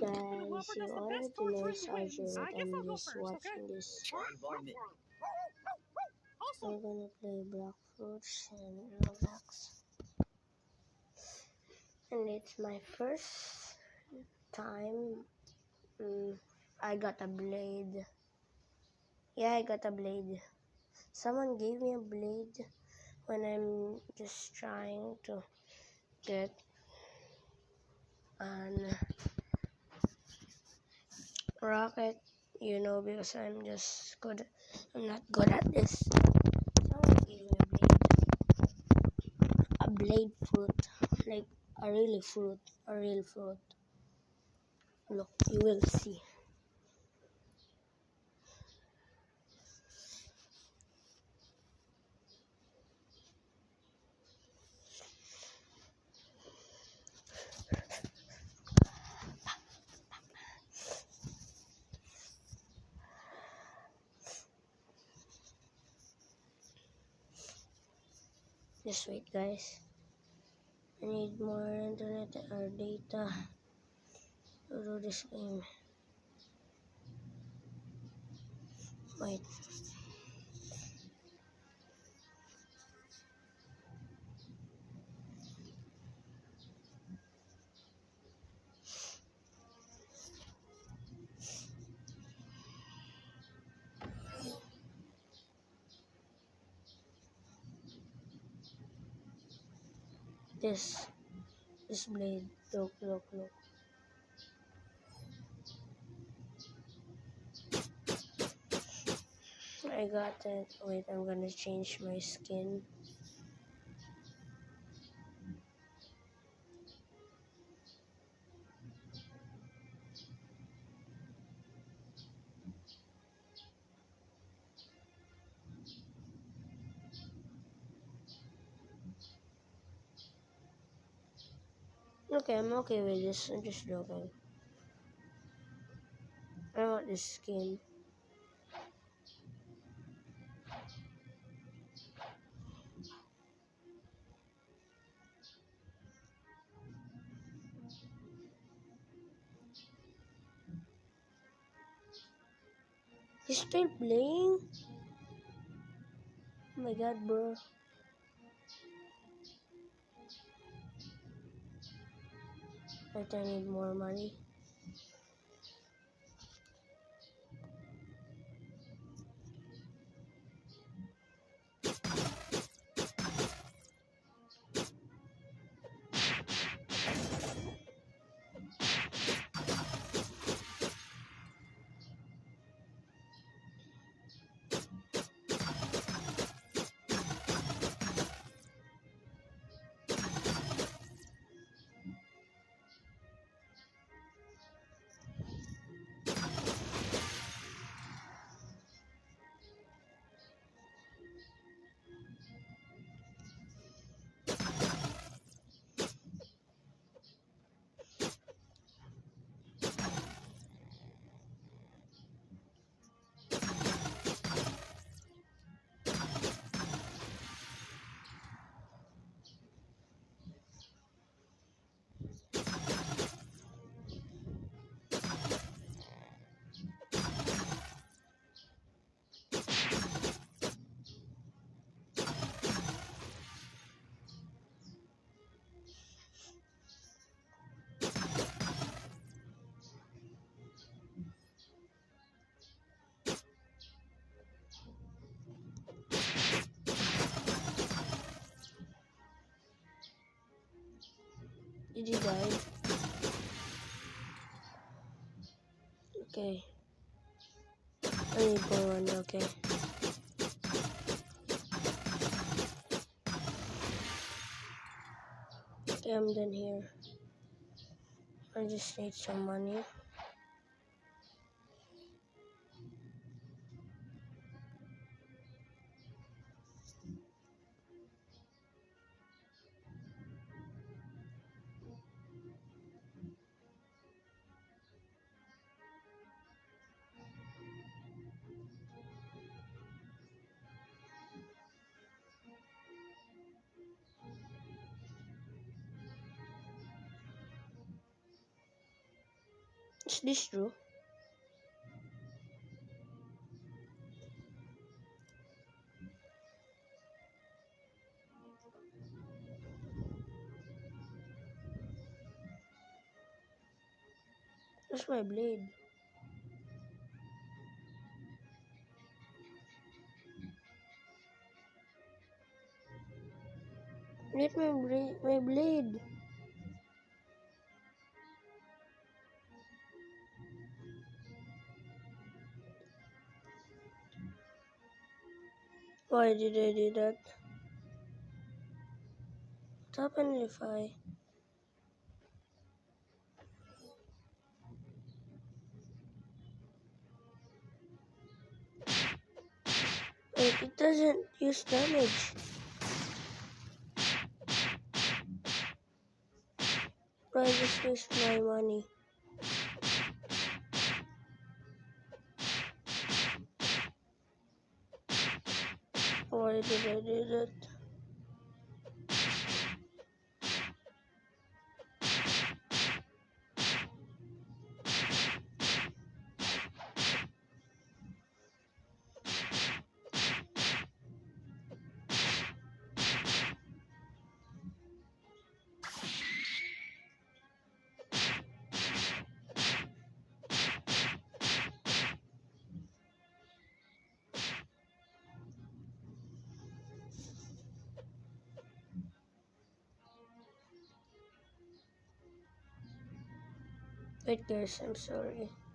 guys, you already know it's Arjun and I'm just watching this. I'm gonna play Block Fruits and Roblox. And it's my first time I got a blade. Yeah, I got a blade. Someone gave me a blade when I'm just trying to get an rocket, because I'm not good at this. Someone gave me a blade fruit, like a real fruit. Look, you will see. Just wait, guys. I need more internet or data to do this game. Wait. This blade. Look. I got it. Wait, I'm gonna change my skin. Okay, I'm okay with this. I'm just joking. I want this skin. He's still playing? Oh my god, bro. Wait, I need more money. Did you die? Okay. I need more money, okay. Okay, I'm done here. I just need some money. Is this true? Where's my blade? Get my blade. Why did I do that? What happened if I... Wait, it doesn't use damage. I just used my money. Why did I do that? Wait guys, I'm sorry.